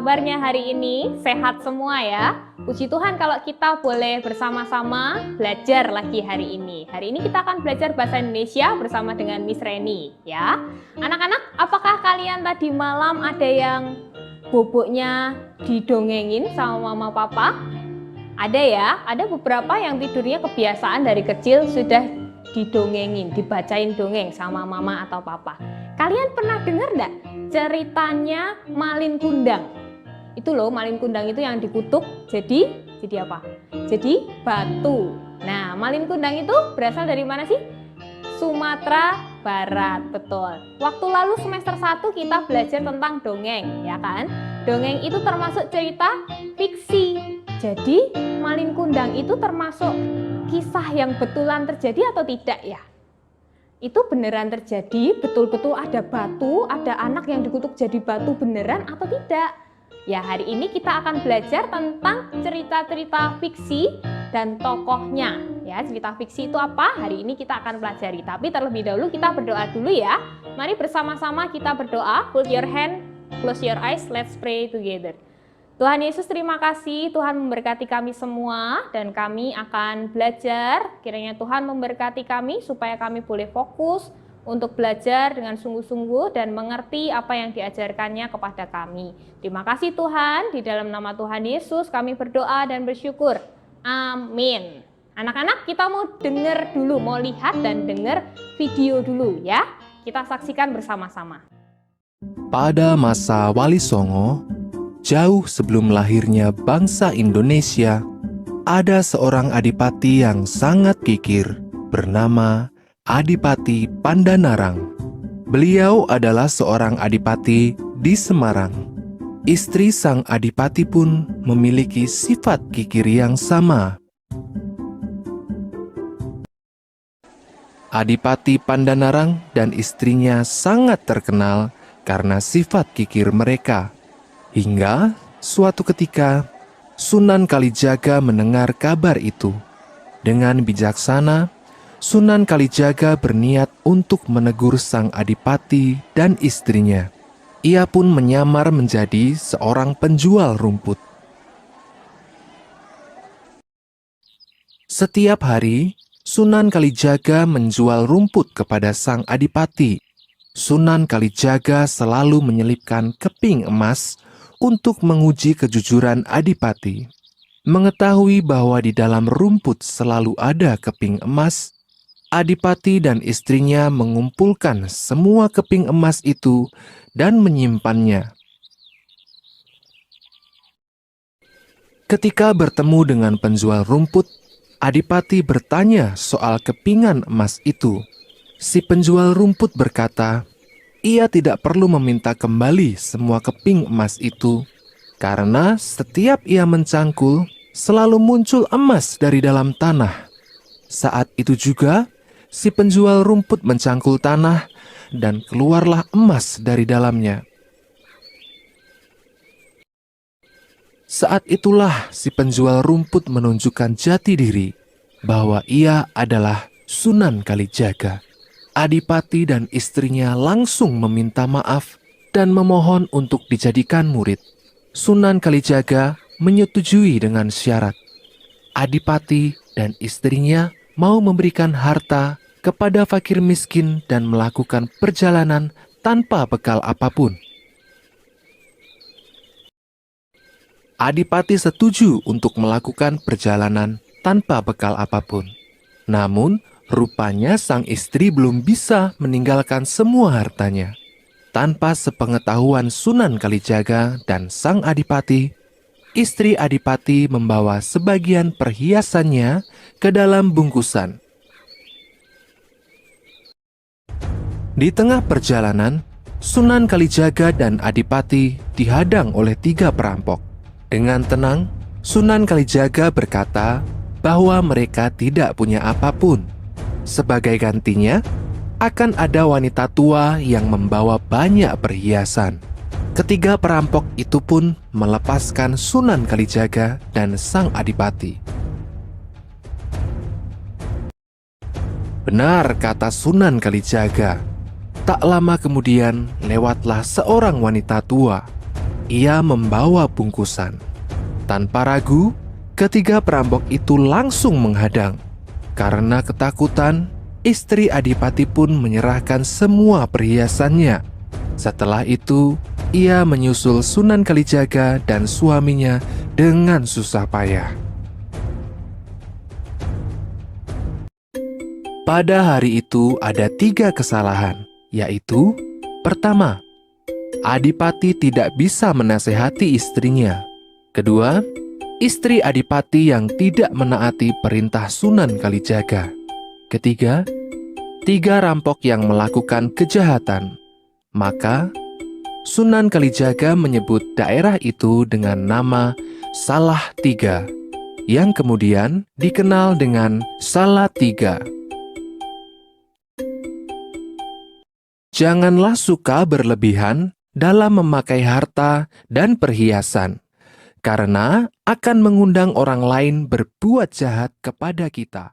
kabarnya hari ini? Sehat semua ya? Puji Tuhan kalau kita boleh bersama-sama belajar lagi hari ini. Hari ini kita akan belajar bahasa Indonesia bersama dengan Miss Reni ya. Anak-anak, apakah kalian tadi malam ada yang boboknya didongengin sama mama papa? Ada ya, ada beberapa yang tidurnya kebiasaan dari kecil sudah didongengin, dibacain dongeng sama mama atau papa. Kalian pernah dengar enggak ceritanya Malin Kundang? Itu loh, Malin Kundang itu yang dikutuk jadi apa? Jadi batu. Nah, Malin Kundang itu berasal dari mana sih? Sumatera Barat, betul. Waktu lalu semester 1 kita belajar tentang dongeng, ya kan? Dongeng itu termasuk cerita fiksi. Jadi, Malin Kundang itu termasuk kisah yang betulan terjadi atau tidak ya? Itu beneran terjadi, betul-betul ada batu, ada anak yang dikutuk jadi batu beneran atau tidak? Ya, hari ini kita akan belajar tentang cerita-cerita fiksi dan tokohnya. Ya, cerita fiksi itu apa? Hari ini kita akan pelajari. Tapi terlebih dahulu kita berdoa dulu ya. Mari bersama-sama kita berdoa. Hold your hand, close your eyes, let's pray together. Tuhan Yesus, terima kasih. Tuhan memberkati kami semua dan kami akan belajar. Kiranya Tuhan memberkati kami supaya kami boleh fokus untuk belajar dengan sungguh-sungguh dan mengerti apa yang diajarkannya kepada kami. Terima kasih Tuhan, di dalam nama Tuhan Yesus kami berdoa dan bersyukur. Amin. Anak-anak, kita mau dengar dulu, mau lihat dan dengar video dulu ya. Kita saksikan bersama-sama. Pada masa Wali Songo, jauh sebelum lahirnya bangsa Indonesia, ada seorang adipati yang sangat kikir bernama Adipati Pandanarang. Beliau adalah seorang adipati di Semarang. Istri sang adipati pun memiliki sifat kikir yang sama. Adipati Pandanarang dan istrinya sangat terkenal karena sifat kikir mereka. Hingga suatu ketika, Sunan Kalijaga mendengar kabar itu. Dengan bijaksana, Sunan Kalijaga berniat untuk menegur sang adipati dan istrinya. Ia pun menyamar menjadi seorang penjual rumput. Setiap hari, Sunan Kalijaga menjual rumput kepada sang adipati. Sunan Kalijaga selalu menyelipkan keping emas untuk menguji kejujuran adipati. Mengetahui bahwa di dalam rumput selalu ada keping emas, adipati dan istrinya mengumpulkan semua keping emas itu dan menyimpannya. Ketika bertemu dengan penjual rumput, adipati bertanya soal kepingan emas itu. Si penjual rumput berkata, ia tidak perlu meminta kembali semua keping emas itu, karena setiap ia mencangkul, selalu muncul emas dari dalam tanah. Saat itu juga, si penjual rumput mencangkul tanah, dan keluarlah emas dari dalamnya. Saat itulah si penjual rumput menunjukkan jati diri, bahwa ia adalah Sunan Kalijaga. Adipati dan istrinya langsung meminta maaf dan memohon untuk dijadikan murid. Sunan Kalijaga menyetujui dengan syarat. Adipati dan istrinya mau memberikan harta kepada fakir miskin dan melakukan perjalanan tanpa bekal apapun. Adipati setuju untuk melakukan perjalanan tanpa bekal apapun. Namun, rupanya sang istri belum bisa meninggalkan semua hartanya. Tanpa sepengetahuan Sunan Kalijaga dan sang adipati, istri adipati membawa sebagian perhiasannya ke dalam bungkusan. Di tengah perjalanan, Sunan Kalijaga dan adipati dihadang oleh 3 perampok. Dengan tenang, Sunan Kalijaga berkata bahwa mereka tidak punya apapun. Sebagai gantinya, akan ada wanita tua yang membawa banyak perhiasan. Ketiga perampok itu pun melepaskan Sunan Kalijaga dan sang adipati. Benar kata Sunan Kalijaga. Tak lama kemudian lewatlah seorang wanita tua. ia membawa bungkusan. Tanpa ragu, ketiga perampok itu langsung menghadang. Karena ketakutan, istri Adipati pun menyerahkan semua perhiasannya. Setelah itu, ia menyusul Sunan Kalijaga dan suaminya dengan susah payah. Pada hari itu ada 3 kesalahan, yaitu: pertama, Adipati tidak bisa menasehati istrinya. Kedua, istri Adipati yang tidak menaati perintah Sunan Kalijaga. Ketiga, 3 rampok yang melakukan kejahatan. Maka, Sunan Kalijaga menyebut daerah itu dengan nama Salatiga, yang kemudian dikenal dengan Salatiga. Janganlah suka berlebihan dalam memakai harta dan perhiasan, karena akan mengundang orang lain berbuat jahat kepada kita.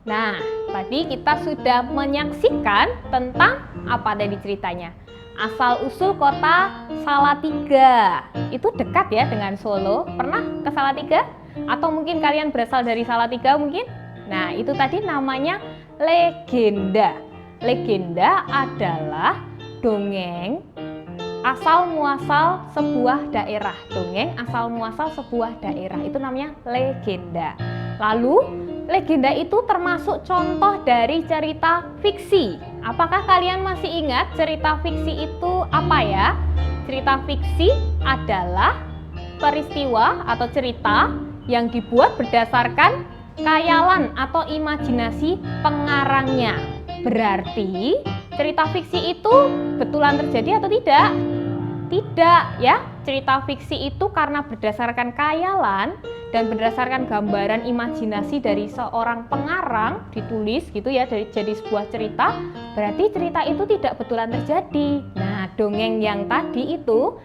Nah, tadi kita sudah menyaksikan tentang apa tadi ceritanya. Asal-usul kota Salatiga. Itu dekat ya dengan Solo. Pernah ke Salatiga? Atau mungkin kalian berasal dari Salatiga mungkin? Nah, itu tadi namanya legenda. Legenda adalah dongeng asal muasal sebuah daerah. Dongeng asal muasal sebuah daerah itu namanya legenda. Lalu legenda itu termasuk contoh dari cerita fiksi. Apakah kalian masih ingat cerita fiksi itu apa ya? Cerita fiksi adalah peristiwa atau cerita yang dibuat berdasarkan khayalan atau imajinasi pengarangnya. Berarti cerita fiksi itu betulan terjadi atau tidak? Tidak ya, cerita fiksi itu karena berdasarkan khayalan dan berdasarkan gambaran imajinasi dari seorang pengarang ditulis gitu ya, jadi sebuah cerita, berarti cerita itu tidak betulan terjadi. Nah, dongeng yang tadi itu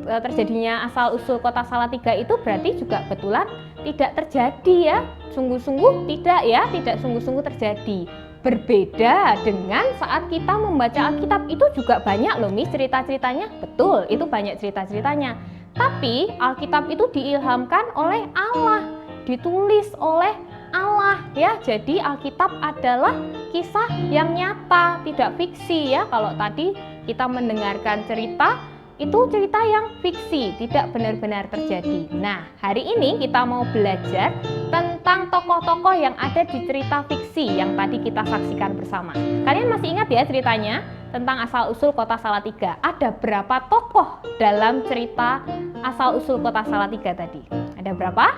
terjadinya asal-usul kota Salatiga itu berarti juga betulan tidak terjadi ya, sungguh-sungguh tidak ya, tidak sungguh-sungguh terjadi. Berbeda dengan saat kita membaca Alkitab, itu juga banyak loh Miss cerita-ceritanya. Betul, itu banyak cerita-ceritanya. Tapi Alkitab itu diilhamkan oleh Allah, ditulis oleh Allah ya. Jadi Alkitab adalah kisah yang nyata, tidak fiksi ya. Kalau tadi kita mendengarkan cerita, itu cerita yang fiksi, tidak benar-benar terjadi. Nah, hari ini kita mau belajar tentang tokoh-tokoh yang ada di cerita fiksi yang tadi kita saksikan bersama. Kalian masih ingat ya ceritanya tentang asal-usul kota Salatiga? Ada berapa tokoh dalam cerita asal-usul kota Salatiga tadi? Ada berapa?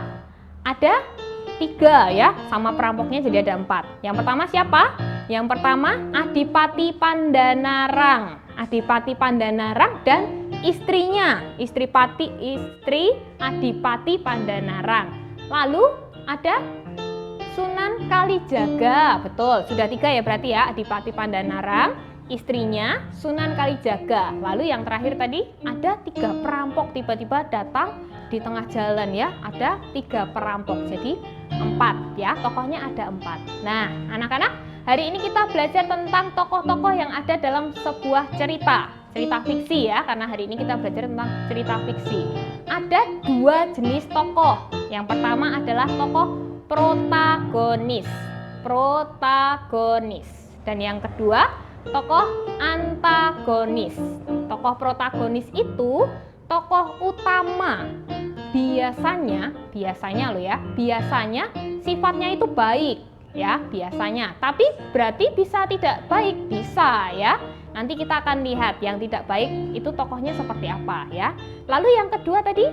Ada 3 ya, sama perampoknya jadi ada 4. Yang pertama siapa? Yang pertama Adipati Pandanarang. Adipati Pandanarang dan istrinya, istri Adipati Pandanarang. Lalu ada Sunan Kalijaga. Betul, sudah 3 ya berarti ya. Adipati Pandanarang, istrinya, Sunan Kalijaga. Lalu yang terakhir tadi ada 3 perampok tiba-tiba datang di tengah jalan ya. Ada 3 perampok, jadi 4 ya, tokohnya ada 4. Nah, anak-anak, hari ini kita belajar tentang tokoh-tokoh yang ada dalam sebuah cerita fiksi ya, karena hari ini kita belajar tentang cerita fiksi. Ada 2 jenis tokoh. Yang pertama adalah tokoh protagonis. Dan yang kedua, tokoh antagonis. Tokoh protagonis itu tokoh utama. Biasanya sifatnya itu baik ya, biasanya. Tapi berarti bisa tidak baik, bisa ya. Nanti kita akan lihat yang tidak baik itu tokohnya seperti apa ya. Lalu yang kedua tadi,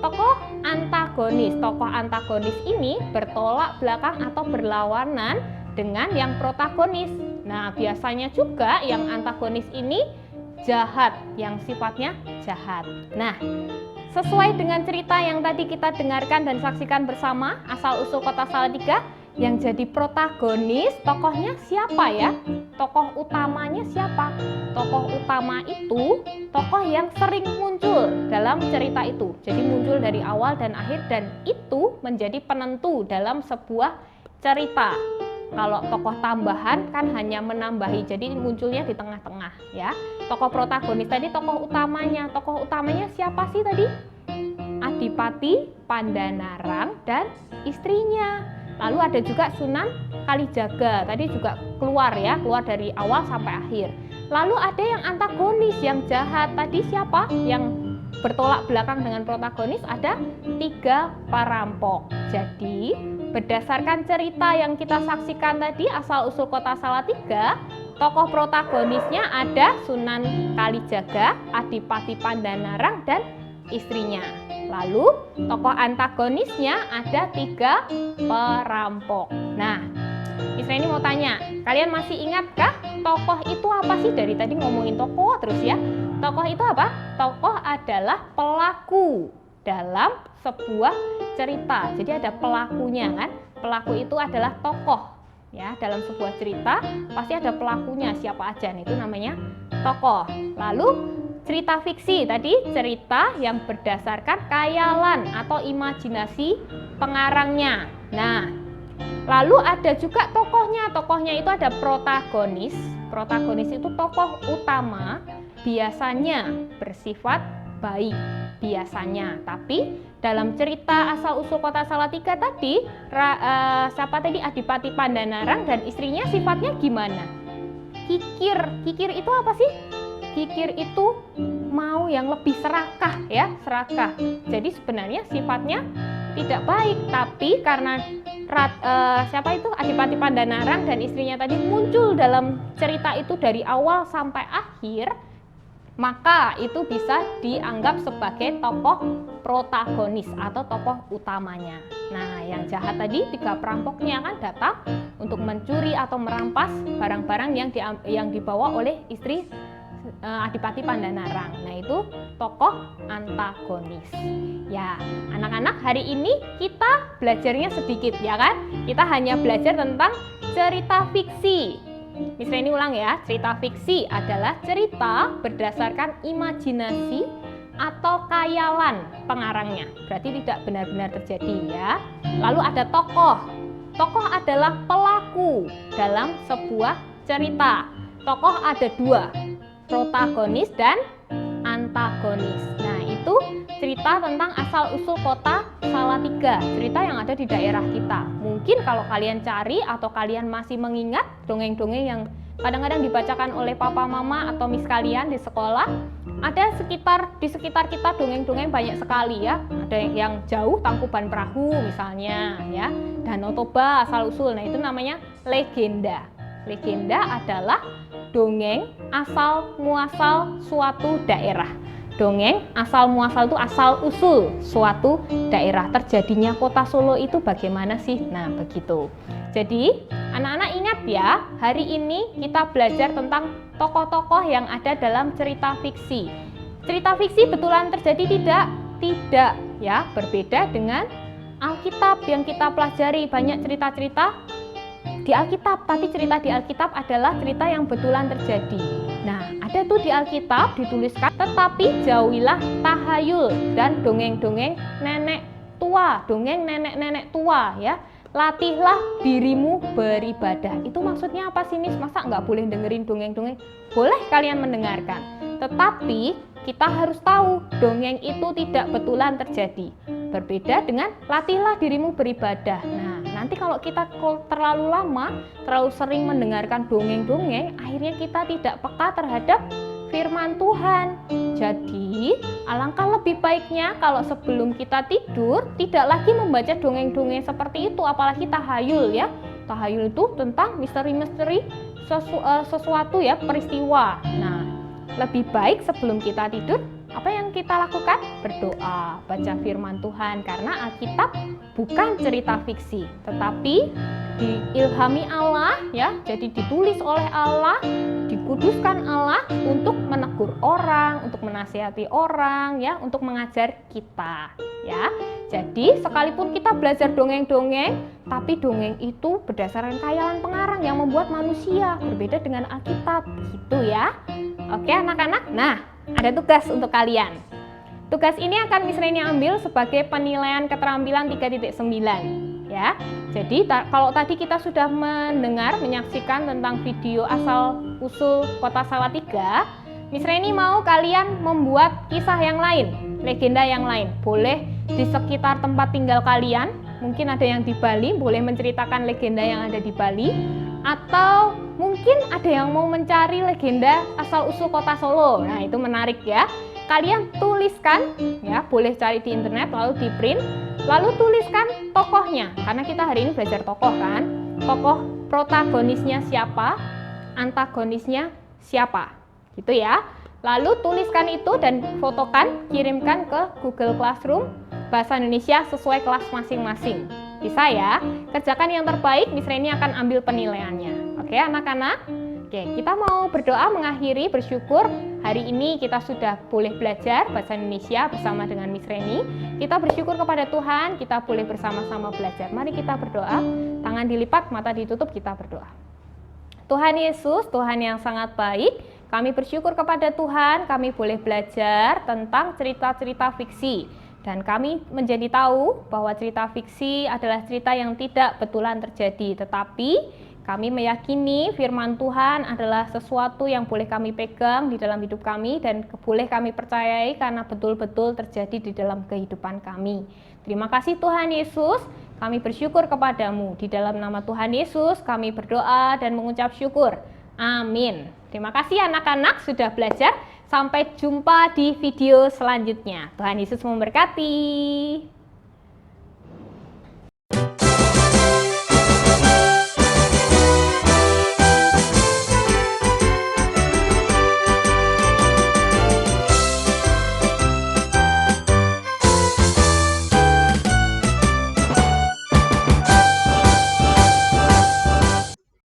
tokoh antagonis. Tokoh antagonis ini bertolak belakang atau berlawanan dengan yang protagonis. Nah, biasanya juga yang antagonis ini jahat, yang sifatnya jahat. Nah, sesuai dengan cerita yang tadi kita dengarkan dan saksikan bersama, asal-usul kota Salatiga, yang jadi protagonis tokohnya siapa ya? Tokoh utamanya siapa? Tokoh utama itu tokoh yang sering muncul dalam cerita itu. Jadi muncul dari awal dan akhir, dan itu menjadi penentu dalam sebuah cerita. Kalau tokoh tambahan kan hanya menambahi, jadi munculnya di tengah-tengah ya. Tokoh protagonis tadi tokoh utamanya. Tokoh utamanya siapa sih tadi? Adipati Pandanarang dan istrinya. Lalu ada juga Sunan Kalijaga, tadi juga keluar ya, keluar dari awal sampai akhir. Lalu ada yang antagonis, yang jahat, tadi siapa? Yang bertolak belakang dengan protagonis, ada 3 perampok. Jadi berdasarkan cerita yang kita saksikan tadi, asal usul kota Salatiga, tokoh protagonisnya ada Sunan Kalijaga, Adipati Pandanarang dan istrinya. Lalu tokoh antagonisnya ada 3 perampok. Nah, Miss Reni mau tanya, kalian masih ingatkah tokoh itu apa sih? Dari tadi ngomongin tokoh terus ya. Tokoh itu apa? Tokoh adalah pelaku dalam sebuah cerita. Jadi ada pelakunya kan? Pelaku itu adalah tokoh ya. Dalam sebuah cerita pasti ada pelakunya, siapa aja. Nah, itu namanya tokoh. Lalu cerita fiksi tadi cerita yang berdasarkan khayalan atau imajinasi pengarangnya. Nah, lalu ada juga tokohnya. Tokohnya itu ada protagonis. Protagonis itu tokoh utama, biasanya bersifat baik biasanya. Tapi dalam cerita asal usul kota Salatiga tadi, siapa tadi? Adipati Pandanarang dan istrinya sifatnya gimana? Kikir. Kikir itu apa sih? Kikir itu mau yang lebih serakah ya, serakah. Jadi sebenarnya sifatnya tidak baik, tapi karena siapa itu Adipati Pandanarang dan istrinya tadi muncul dalam cerita itu dari awal sampai akhir, maka itu bisa dianggap sebagai tokoh protagonis atau tokoh utamanya. Nah, yang jahat tadi 3 perampoknya kan datang untuk mencuri atau merampas barang-barang yang dibawa oleh istri Adipati Pandanarang. Nah, itu tokoh antagonis. Ya, anak-anak, hari ini kita belajarnya sedikit ya kan? Kita hanya belajar tentang cerita fiksi. Miss Reni ulang ya, cerita fiksi adalah cerita berdasarkan imajinasi atau khayalan pengarangnya. Berarti tidak benar-benar terjadi ya. Lalu ada tokoh. Tokoh adalah pelaku dalam sebuah cerita. Tokoh ada 2. Protagonis dan antagonis. Nah, itu cerita tentang asal-usul kota Salatiga, cerita yang ada di daerah kita. Mungkin kalau kalian cari atau kalian masih mengingat dongeng-dongeng yang kadang-kadang dibacakan oleh papa, mama, atau miss kalian di sekolah, ada di sekitar kita dongeng-dongeng banyak sekali ya. Ada yang jauh, Tangkuban Perahu misalnya ya, Danau Toba asal-usul. Nah, itu namanya legenda. Legenda adalah dongeng asal muasal suatu daerah. Dongeng asal muasal itu asal usul suatu daerah. Terjadinya kota Solo itu bagaimana sih? Nah, begitu. Jadi, anak-anak ingat ya, hari ini kita belajar tentang tokoh-tokoh yang ada dalam cerita fiksi. Cerita fiksi betulan terjadi tidak? Tidak ya, berbeda dengan Alkitab yang kita pelajari. Banyak cerita-cerita di Alkitab, tapi cerita di Alkitab adalah cerita yang betulan terjadi. Nah, ada tuh di Alkitab dituliskan, tetapi jauhilah tahayul dan dongeng-dongeng nenek tua, dongeng nenek-nenek tua ya. Latihlah dirimu beribadah. Itu maksudnya apa sih, Miss? Masa nggak boleh dengerin dongeng-dongeng? Boleh kalian mendengarkan. Tetapi kita harus tahu, dongeng itu tidak betulan terjadi. Berbeda dengan latihlah dirimu beribadah. Nah, nanti kalau kita terlalu lama, terlalu sering mendengarkan dongeng-dongeng, akhirnya kita tidak peka terhadap firman Tuhan. Jadi, alangkah lebih baiknya kalau sebelum kita tidur, tidak lagi membaca dongeng-dongeng seperti itu, apalagi tahayul ya. Tahayul itu tentang misteri-misteri sesuatu ya, peristiwa. Nah, lebih baik sebelum kita tidur, apa yang kita lakukan? Berdoa, baca firman Tuhan, karena Alkitab bukan cerita fiksi, tetapi diilhami Allah ya, jadi ditulis oleh Allah, dikuduskan Allah untuk menegur orang, untuk menasihati orang ya, untuk mengajar kita ya. Jadi sekalipun kita belajar dongeng-dongeng, tapi dongeng itu berdasarkan khayalan pengarang yang membuat manusia, berbeda dengan Alkitab gitu ya. Oke anak-anak, nah ada tugas untuk kalian. Tugas ini akan Miss Reni ambil sebagai penilaian keterampilan 3.9 ya. Jadi kalau tadi kita sudah menyaksikan tentang video asal usul kota Salatiga, Miss Reni mau kalian membuat kisah yang lain, legenda yang lain. Boleh di sekitar tempat tinggal kalian, mungkin ada yang di Bali, boleh menceritakan legenda yang ada di Bali, atau mungkin ada yang mau mencari legenda asal usul kota Solo. Nah, itu menarik ya. Kalian tuliskan ya, boleh cari di internet lalu di print, lalu tuliskan tokohnya, karena kita hari ini belajar tokoh kan. Tokoh protagonisnya siapa, antagonisnya siapa, gitu ya. Lalu tuliskan itu dan fotokan, kirimkan ke Google Classroom Bahasa Indonesia sesuai kelas masing-masing. Bisa ya, kerjakan yang terbaik, Miss Reni akan ambil penilaiannya. Oke anak-anak? Oke, kita mau berdoa mengakhiri, bersyukur hari ini kita sudah boleh belajar Bahasa Indonesia bersama dengan Miss Reni. Kita bersyukur kepada Tuhan, kita boleh bersama-sama belajar. Mari kita berdoa, tangan dilipat, mata ditutup, kita berdoa. Tuhan Yesus, Tuhan yang sangat baik, kami bersyukur kepada Tuhan, kami boleh belajar tentang cerita-cerita fiksi. Dan kami menjadi tahu bahwa cerita fiksi adalah cerita yang tidak betulan terjadi. Tetapi kami meyakini firman Tuhan adalah sesuatu yang boleh kami pegang di dalam hidup kami dan boleh kami percayai karena betul-betul terjadi di dalam kehidupan kami. Terima kasih Tuhan Yesus, kami bersyukur kepadamu. Di dalam nama Tuhan Yesus kami berdoa dan mengucap syukur. Amin. Terima kasih anak-anak sudah belajar. Sampai jumpa di video selanjutnya. Tuhan Yesus memberkati.